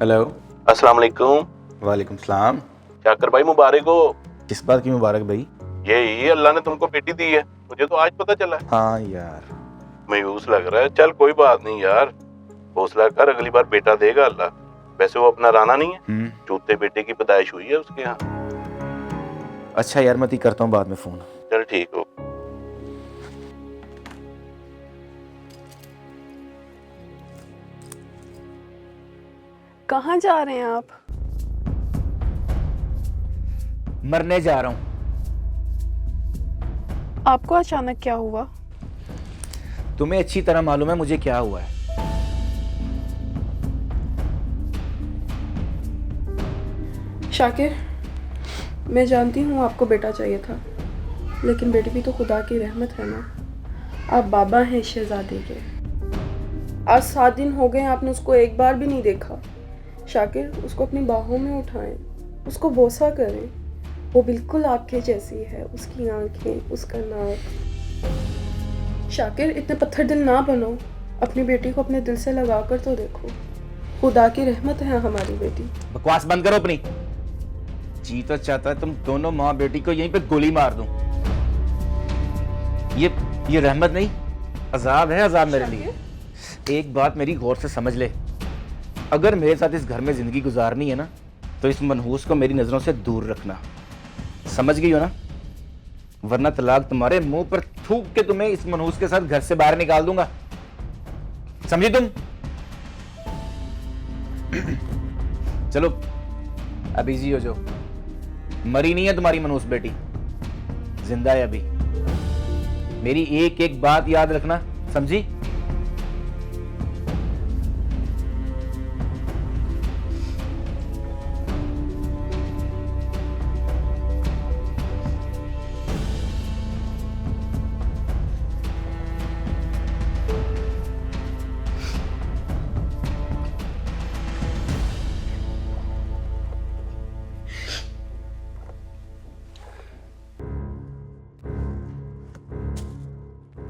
Hello. अस्सलाम वालेकुम। वालेकुम सलाम। शाकिर भाई मुबारक हो। किस बात की मुबारक भाई? यही अल्लाह ने तुमको बेटी दी है, मुझे तो आज पता चला। हाँ यार, मायूस लग रहा है। चल कोई बात नहीं यार, हौसला कर, अगली बार बेटा देगा अल्लाह। वैसे वो अपना राना नहीं है, चूते बेटे की पैदाइश हुई है उसके यहाँ। अच्छा यार, मैं करता हूँ बाद में फोन। चल ठीक हो। कहाँ जा रहे हैं आप? मरने जा रहा हूँ। आपको अचानक क्या हुआ? तुम्हें अच्छी तरह मालूम है मुझे क्या हुआ है। शाकिर, मैं जानती हूँ आपको बेटा चाहिए था, लेकिन बेटी भी तो खुदा की रहमत है ना। आप बाबा हैं शहजादे के। आज 7 दिन हो गए आपने उसको एक बार भी नहीं देखा। शाकिर, उसको अपनी बाहों में उठाएं, उसको बोसा करें। वो बिल्कुल आपके जैसी है, उसकी आंखें, उसका नाक। शाकिर, इतने पत्थर दिल ना बनो, अपनी बेटी को अपने दिल से लगा कर तो देखो। खुदा की रहमत है हमारी बेटी। बकवास बंद करो अपनी। जी तो चाहता है तुम दोनों माँ बेटी को यहीं पे गोली मार दूं। ये रहमत नहीं, अजाब है, अजाब मेरे लिए। एक बात मेरी गौर से समझ ले, अगर मेरे साथ इस घर में जिंदगी गुजारनी है ना, तो इस मनहूस को मेरी नजरों से दूर रखना। समझ गई हो ना? वरना तलाक तुम्हारे मुंह पर थूक के तुम्हें इस मनहूस के साथ घर से बाहर निकाल दूंगा। समझी तुम? चलो अब इजी हो जाओ। मरी नहीं है तुम्हारी मनहूस बेटी, जिंदा है अभी। मेरी एक एक बात याद रखना, समझी?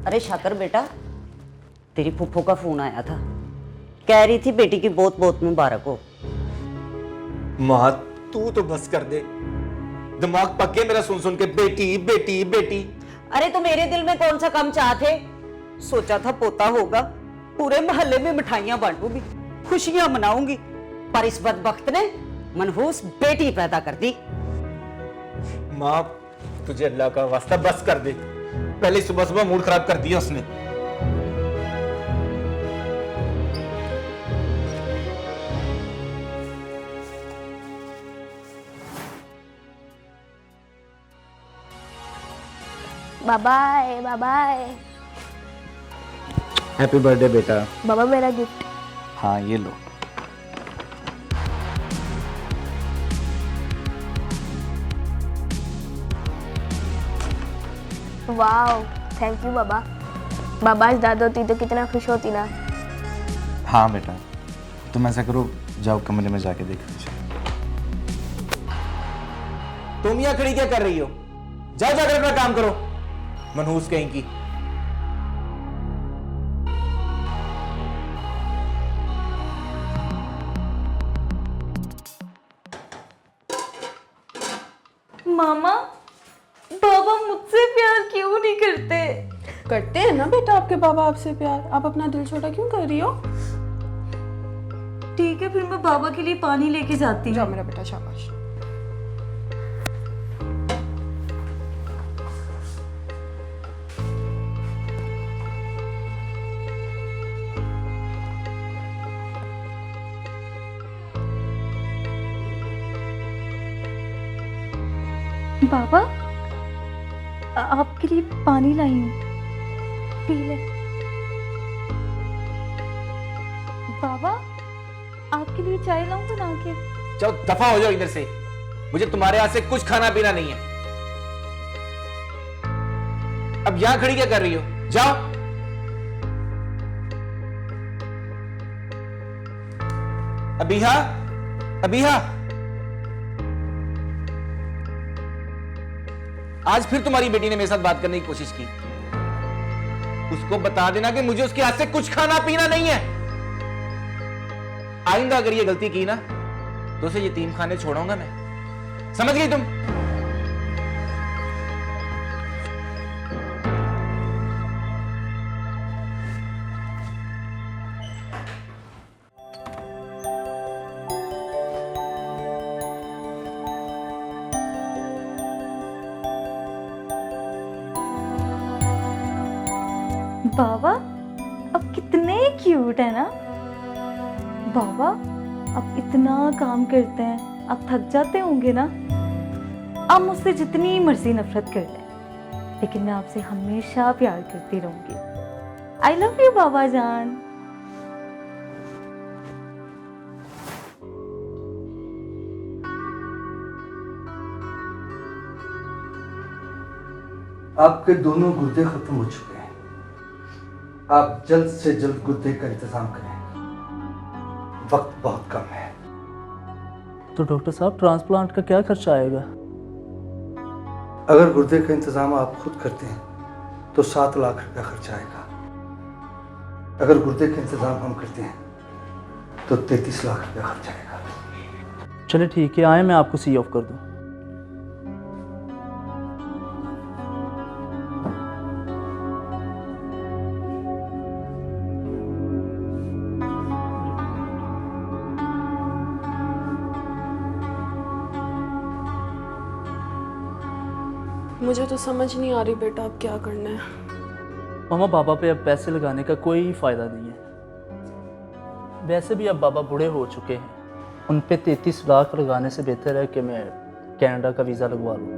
अरे शाकर बेटा, तेरी फूफो का फोन आया था, कह रही थी बेटी की बहुत बहुत मुबारक हो। माँ तू तो बस कर दे, दिमाग पक्के मेरा सुन सुन के बेटी बेटी बेटी। अरे तो मेरे दिल में कौन सा कम चाह थे। सोचा था पोता होगा, पूरे मोहल्ले में मिठाइयां बांटूंगी, खुशियां मनाऊंगी, पर इस बदबख्त ने मनहूस बेटी पैदा कर दी। माँ तुझे अल्लाह का वास्ता बस कर दे, पहले सुबह सुबह मूड खराब कर दिया उसने। Bye bye. हैप्पी बर्थडे बेटा। बाबा मेरा गिफ्ट। हाँ ये लो। वाओ, थैंक यू बाबा। बाबा आज दादा होती तो कितना खुश होती ना। हाँ बेटा, तुम ऐसा करो, जाओ कमरे में जाके देखो। तुम यहाँ खड़ी क्या कर रही हो? जाओ जाकर अपना काम करो, मनहूस कहीं की। मामा, बाबा मुझसे प्यार क्यों नहीं करते? करते हैं ना बेटा आपके बाबा आपसे प्यार। आप अपना दिल छोटा क्यों कर रही हो? ठीक है, फिर मैं बाबा के लिए पानी लेके जाती हूँ। जाओ मेरा बेटा, शाबाश। बाबा, आपके लिए पानी लाई हूँ, पी ले। बाबा, आपके लिए चाय लाऊं बना के? जाओ दफा हो जाओ इधर से, मुझे तुम्हारे हाथ से कुछ खाना पीना नहीं है। अब यहां खड़ी क्या कर रही हो? जाओ। अबीहा, अबीहा, आज फिर तुम्हारी बेटी ने मेरे साथ बात करने की कोशिश की। उसको बता देना कि मुझे उसके हाथ से कुछ खाना पीना नहीं है। आइंदा अगर ये गलती की ना तो उसे यतीम खाने छोड़ूंगा मैं, समझ गई तुम? बाबा अब कितने क्यूट है ना। बाबा आप इतना काम करते हैं, आप थक जाते होंगे ना। आप मुझसे जितनी मर्जी नफरत कर लें, लेकिन मैं आपसे हमेशा प्यार करती रहूंगी। आई लव यू बाबा जान। आपके दोनों गुर्दे खत्म हो चुके हैं। आप जल्द से जल्द गुर्दे का इंतजाम करें, वक्त बहुत कम है। तो डॉक्टर साहब ट्रांसप्लांट का क्या खर्चा आएगा? अगर गुर्दे का इंतजाम आप खुद करते हैं तो 7 लाख रुपया खर्चा आएगा। अगर गुर्दे का इंतजाम हम करते हैं तो 33 लाख रुपया खर्चा आएगा। चले ठीक है, आए मैं आपको सी ऑफ कर दूं। मुझे तो समझ नहीं आ रही बेटा अब क्या करना है। मामा बाबा पे अब पैसे लगाने का कोई फायदा नहीं है। वैसे भी अब बाबा बूढ़े हो चुके हैं, उन पे 33 लाख लगाने से बेहतर है कि मैं कनाडा का वीज़ा लगवा लूँ।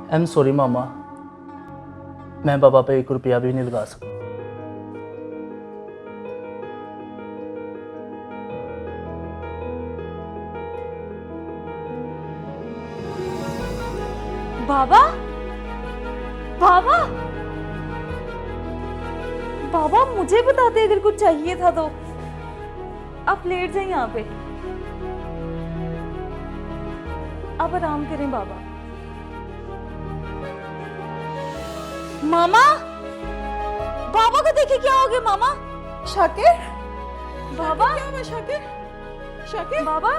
आई एम सॉरी मामा, मैं बाबा पे 1 रुपया भी नहीं लगा सकता। बाबा बाबा बाबा मुझे बताते अगर कुछ चाहिए था तो। आप लेट जाइए यहाँ पे, आप आराम करें बाबा। मामा बाबा को देखिए क्या हो गया मामा। शाकिर बाबा क्या हुआ शाकिर? शाकिर बाबा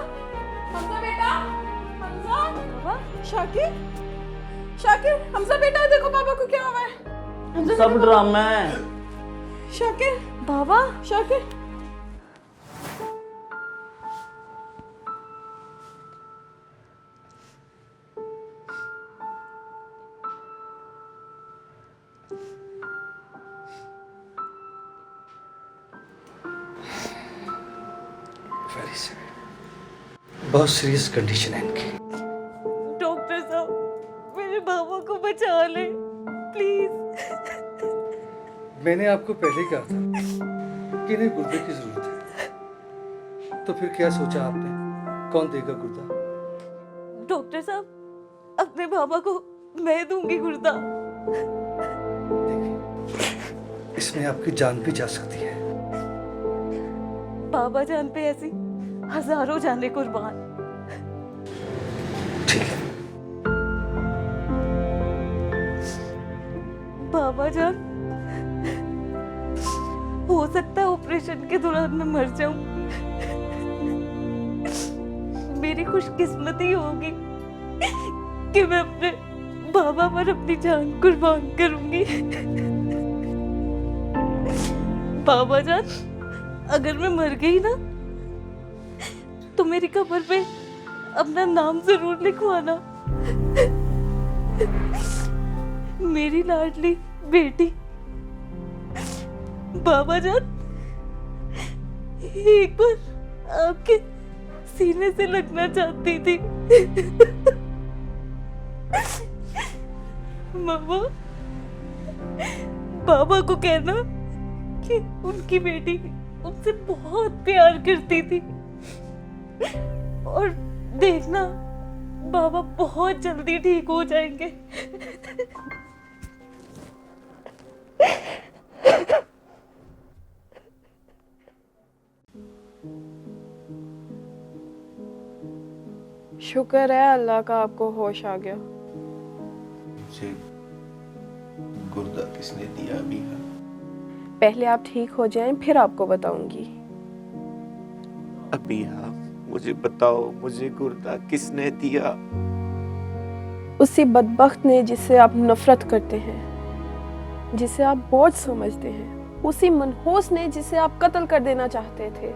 हमजा बेटा, हमजा बाबा शाकिर, शाकिर हमजा बेटा देखो पापा को क्या हुआ है। सब ड्रामा है। शाकिर बाबा शाकिर वेरी सैड, बहुत सीरियस कंडीशन है इनकी। डॉक्टर साहब मेरे बाबा को बचा ले प्लीज। मैंने आपको पहले ही कहा था कि इन्हें गुर्दे की जरूरत है, तो फिर क्या सोचा आपने, कौन देगा गुर्दा? डॉक्टर साहब अपने बाबा को मैं दूंगी गुर्दा। देखिए इसमें आपकी जान भी जा सकती है। बाबा जान पे ऐसी हजारों जाने कुर्बान। ठीक है, बाबा जान हो सकता है ऑपरेशन के दौरान मैं मर जाऊं। मेरी खुशकिस्मती होगी कि मैं अपने बाबा पर अपनी जान कुर्बान करूंगी। बाबा जान अगर मैं मर गई ना तो मेरी कब्र पे अपना नाम जरूर लिखवाना। मेरी लाडली बेटी बाबा जान एक बार आपके सीने से लगना चाहती थी। मम्मा बाबा को कहना कि उनकी बेटी उनसे बहुत प्यार करती थी और देखना बाबा बहुत जल्दी ठीक हो जाएंगे। शुक्र है अल्लाह का आपको होश आ गया। मुझे गुर्दा किसने दिया अभी है? पहले आप ठीक हो जाएं फिर आपको बताऊंगी। अबिया, मुझे बताओ, मुझे गुर्दा किसने दिया? उसी बदबख्त ने जिससे आप नफरत करते हैं, जिसे आप बोझ समझते हैं, उसी मनहूस ने जिसे आप कत्ल कर देना चाहते थे।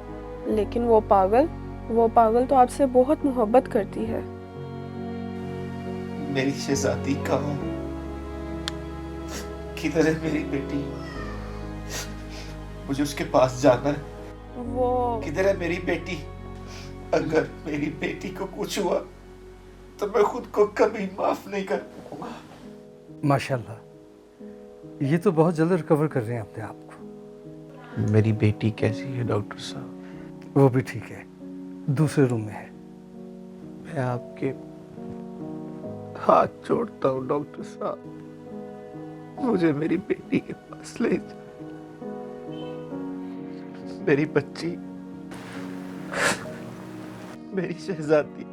लेकिन वो पागल तो आपसे बहुत मोहब्बत करती है। मेरी शहजादी कहाँ? किधर है मेरी बेटी? मुझे उसके पास जाना है। वो किधर है मेरी बेटी? अगर मेरी बेटी को कुछ हुआ तो मैं खुद को कभी माफ नहीं कर पाऊंगा। माशाल्लाह, ये तो बहुत जल्द रिकवर कर रहे हैं अपने आप को। मेरी बेटी कैसी है डॉक्टर साहब? वो भी ठीक है, दूसरे रूम में है। मैं आपके हाथ जोड़ता हूँ डॉक्टर साहब, मुझे मेरी बेटी के पास ले जाओ। मेरी बच्ची, मेरी शहजादी,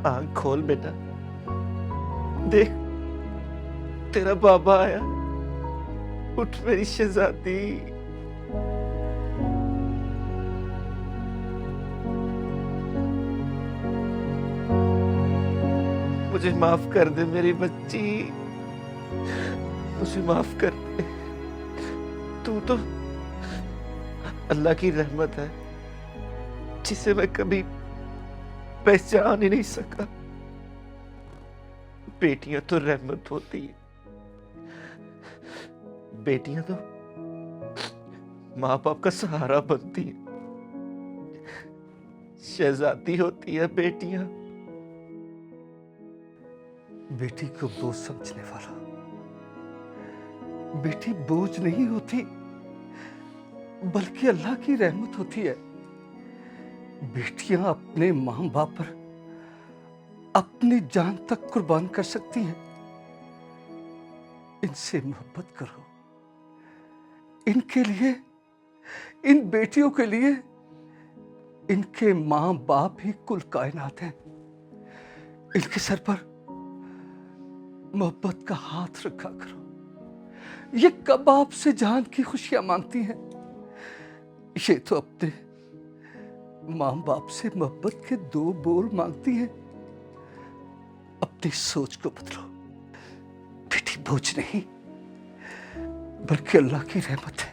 आंख खोल बेटा, देख तेरा बाबा आया। उठ मेरी शहजादी। मुझे माफ कर दे मेरी बच्ची, मुझे माफ कर दे। तू तो अल्लाह की रहमत है जिसे मैं कभी पहचान ही नहीं सका। बेटियां तो रहमत होती है, बेटियां तो माँ बाप का सहारा बनती है। शहजादी होती है बेटियां। बेटी को बोझ समझने वाला, बेटी बोझ नहीं होती बल्कि अल्लाह की रहमत होती है। बेटियां अपने मां बाप पर अपनी जान तक कुर्बान कर सकती हैं। इनसे मोहब्बत करो, इनके लिए, इन बेटियों के लिए इनके मां बाप ही कुल कायनात हैं। इनके सर पर मोहब्बत का हाथ रखा करो। ये कब आपसे जान की खुशियां मांगती हैं? ये तो अपने मां बाप से मोहब्बत के 2 बोल मांगती हैं। अपनी सोच को बदलो। बेटी बोझ नहीं बल्कि अल्लाह की रहमत है।